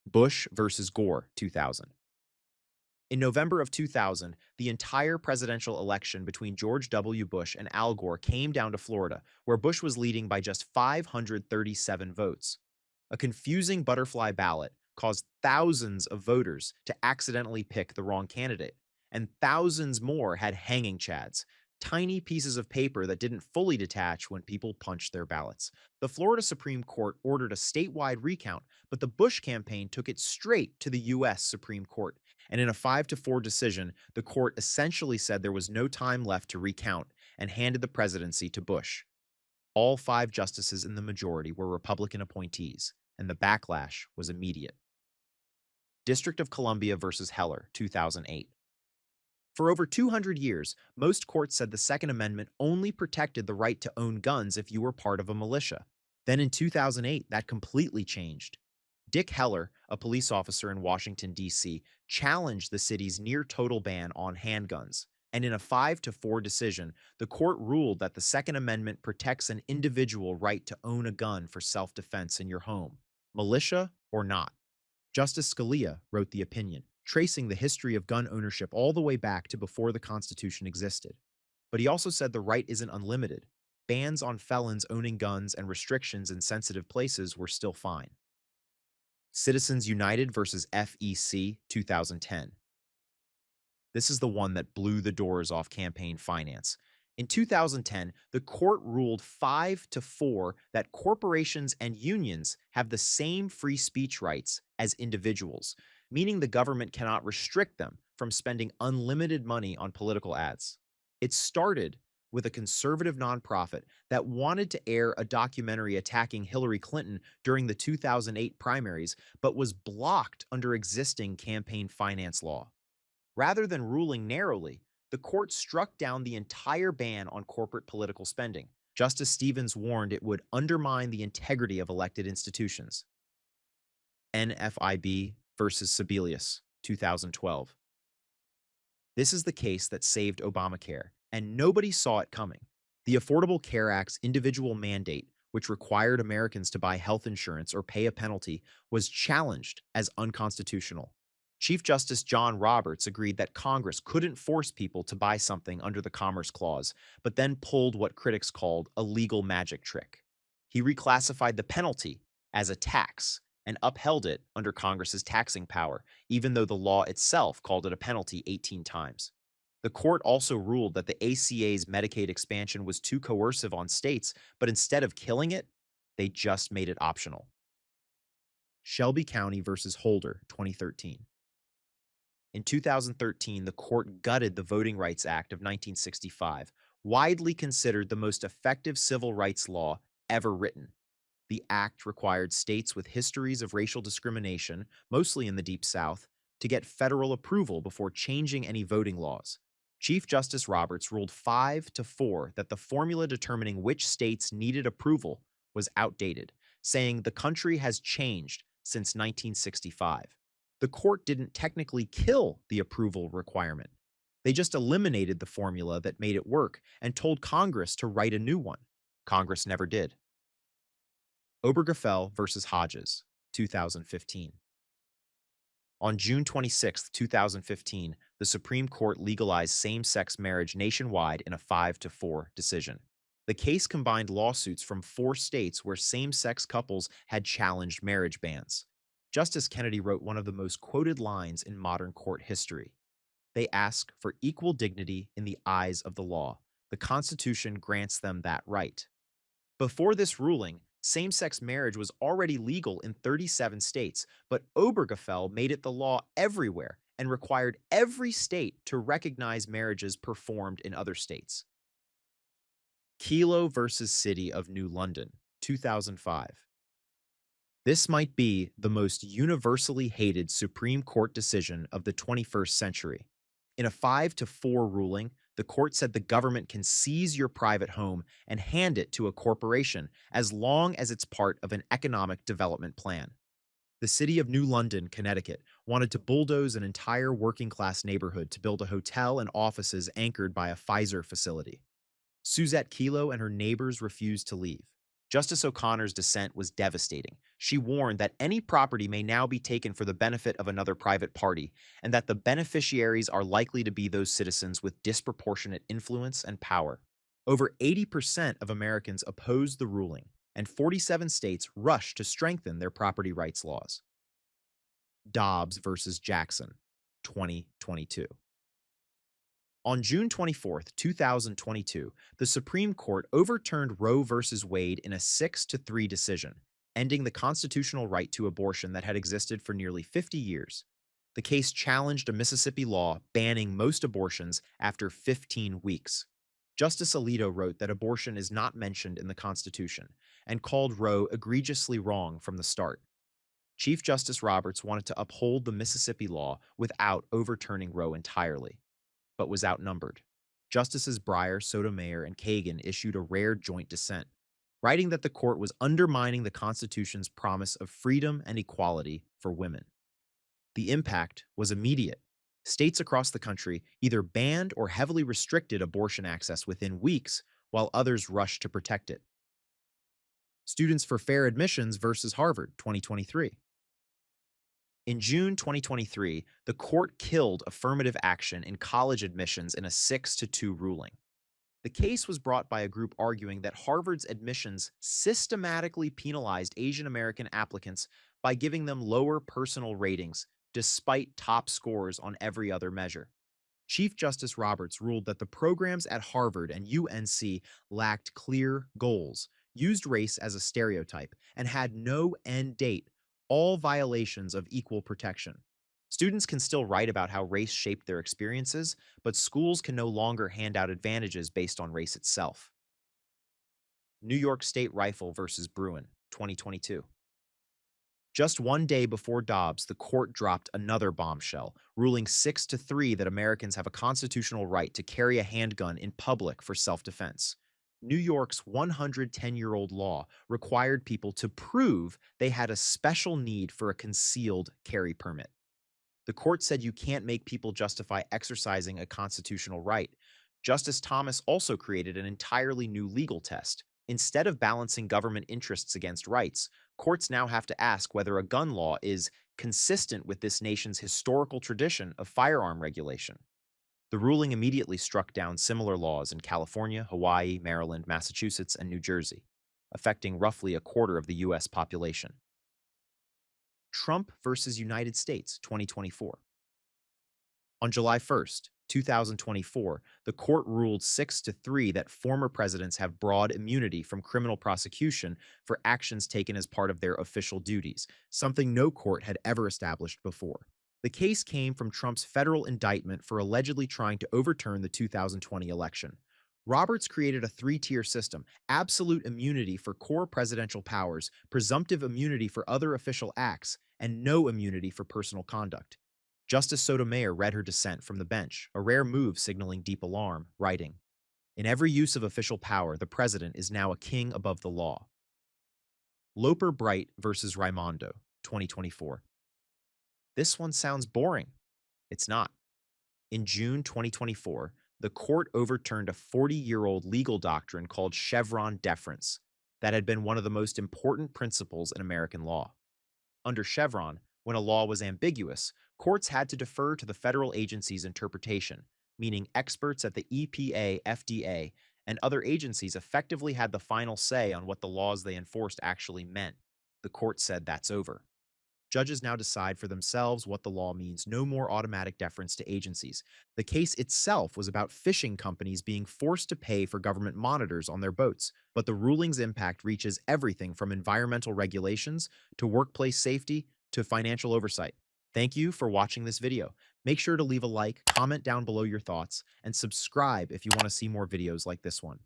Bush versus Gore, 2000. In November of 2000, the entire presidential election between George W. Bush and Al Gore came down to Florida, where Bush was leading by just 537 votes. A confusing butterfly ballot caused thousands of voters to accidentally pick the wrong candidate, and thousands more had hanging chads, tiny pieces of paper that didn't fully detach when people punched their ballots. The Florida Supreme Court ordered a statewide recount, but the Bush campaign took it straight to the U.S. Supreme Court. And in a 5-4 decision, the court essentially said there was no time left to recount and handed the presidency to Bush. All five justices in the majority were Republican appointees, and the backlash was immediate. District of Columbia versus Heller, 2008. For over 200 years, most courts said the Second Amendment only protected the right to own guns if you were part of a militia. Then in 2008, that completely changed. Dick Heller, a police officer in Washington, D.C., challenged the city's near-total ban on handguns. And in a 5-4 decision, the court ruled that the Second Amendment protects an individual right to own a gun for self-defense in your home, militia or not. Justice Scalia wrote the opinion, tracing the history of gun ownership all the way back to before the Constitution existed. But he also said the right isn't unlimited. Bans on felons owning guns and restrictions in sensitive places were still fine. Citizens United versus FEC, 2010. This is the one that blew the doors off campaign finance. In 2010, the court ruled 5-4 that corporations and unions have the same free speech rights as individuals, meaning the government cannot restrict them from spending unlimited money on political ads. It started with a conservative nonprofit that wanted to air a documentary attacking Hillary Clinton during the 2008 primaries, but was blocked under existing campaign finance law. Rather than ruling narrowly, the court struck down the entire ban on corporate political spending. Justice Stevens warned it would undermine the integrity of elected institutions. NFIB versus Sebelius, 2012. This is the case that saved Obamacare, and nobody saw it coming. The Affordable Care Act's individual mandate, which required Americans to buy health insurance or pay a penalty, was challenged as unconstitutional. Chief Justice John Roberts agreed that Congress couldn't force people to buy something under the Commerce Clause, but then pulled what critics called a legal magic trick. He reclassified the penalty as a tax and upheld it under Congress's taxing power, even though the law itself called it a penalty 18 times. The court also ruled that the ACA's Medicaid expansion was too coercive on states, but instead of killing it, they just made it optional. Shelby County versus Holder, 2013. In 2013, the court gutted the Voting Rights Act of 1965, widely considered the most effective civil rights law ever written. The act required states with histories of racial discrimination, mostly in the Deep South, to get federal approval before changing any voting laws. Chief Justice Roberts ruled 5-4 that the formula determining which states needed approval was outdated, saying the country has changed since 1965. The court didn't technically kill the approval requirement. They just eliminated the formula that made it work and told Congress to write a new one. Congress never did. Obergefell versus Hodges, 2015. On June 26, 2015, the Supreme Court legalized same-sex marriage nationwide in a 5-4 decision. The case combined lawsuits from 4 states where same-sex couples had challenged marriage bans. Justice Kennedy wrote one of the most quoted lines in modern court history. They ask for equal dignity in the eyes of the law. The Constitution grants them that right. Before this ruling, same-sex marriage was already legal in 37 states, but Obergefell made it the law everywhere and required every state to recognize marriages performed in other states. Kelo versus City of New London, 2005. This might be the most universally hated Supreme Court decision of the 21st century. In a 5-4 ruling, the court said the government can seize your private home and hand it to a corporation as long as it's part of an economic development plan. The city of New London, Connecticut, wanted to bulldoze an entire working-class neighborhood to build a hotel and offices anchored by a Pfizer facility. Suzette Kelo and her neighbors refused to leave. Justice O'Connor's dissent was devastating. She warned that any property may now be taken for the benefit of another private party, and that the beneficiaries are likely to be those citizens with disproportionate influence and power. Over 80% of Americans opposed the ruling, and 47 states rushed to strengthen their property rights laws. Dobbs versus Jackson, 2022. On June 24, 2022, the Supreme Court overturned Roe v. Wade in a 6-3 decision, ending the constitutional right to abortion that had existed for nearly 50 years. The case challenged a Mississippi law banning most abortions after 15 weeks. Justice Alito wrote that abortion is not mentioned in the Constitution and called Roe egregiously wrong from the start. Chief Justice Roberts wanted to uphold the Mississippi law without overturning Roe entirely, but was outnumbered. Justices Breyer, Sotomayor, and Kagan issued a rare joint dissent, writing that the court was undermining the Constitution's promise of freedom and equality for women. The impact was immediate. States across the country either banned or heavily restricted abortion access within weeks, while others rushed to protect it. Students for Fair Admissions versus Harvard, 2023. In June 2023, the court killed affirmative action in college admissions in a 6-2 ruling. The case was brought by a group arguing that Harvard's admissions systematically penalized Asian American applicants by giving them lower personal ratings despite top scores on every other measure. Chief Justice Roberts ruled that the programs at Harvard and UNC lacked clear goals, used race as a stereotype, and had no end date, all violations of equal protection. Students can still write about how race shaped their experiences, but schools can no longer hand out advantages based on race itself. New York State Rifle versus Bruin, 2022. Just one day before Dobbs, the court dropped another bombshell, ruling 6-3 that Americans have a constitutional right to carry a handgun in public for self-defense. New York's 110-year-old law required people to prove they had a special need for a concealed carry permit. The court said you can't make people justify exercising a constitutional right. Justice Thomas also created an entirely new legal test. Instead of balancing government interests against rights, courts now have to ask whether a gun law is consistent with this nation's historical tradition of firearm regulation. The ruling immediately struck down similar laws in California, Hawaii, Maryland, Massachusetts, and New Jersey, affecting roughly a quarter of the U.S. population. Trump versus United States, 2024. On July 1st, 2024, the court ruled 6-3 that former presidents have broad immunity from criminal prosecution for actions taken as part of their official duties, something no court had ever established before. The case came from Trump's federal indictment for allegedly trying to overturn the 2020 election. Roberts created a three-tier system: absolute immunity for core presidential powers, presumptive immunity for other official acts, and no immunity for personal conduct. Justice Sotomayor read her dissent from the bench, a rare move signaling deep alarm, writing, "In every use of official power, the president is now a king above the law." Loper Bright versus Raimondo, 2024. This one sounds boring. It's not. In June 2024, the court overturned a 40-year-old legal doctrine called Chevron deference that had been one of the most important principles in American law. Under Chevron, when a law was ambiguous, courts had to defer to the federal agency's interpretation, meaning experts at the EPA, FDA, and other agencies effectively had the final say on what the laws they enforced actually meant. The court said that's over. Judges now decide for themselves what the law means. No more automatic deference to agencies. The case itself was about fishing companies being forced to pay for government monitors on their boats, but the ruling's impact reaches everything from environmental regulations to workplace safety to financial oversight. Thank you for watching this video. Make sure to leave a like, comment down below your thoughts, and subscribe if you want to see more videos like this one.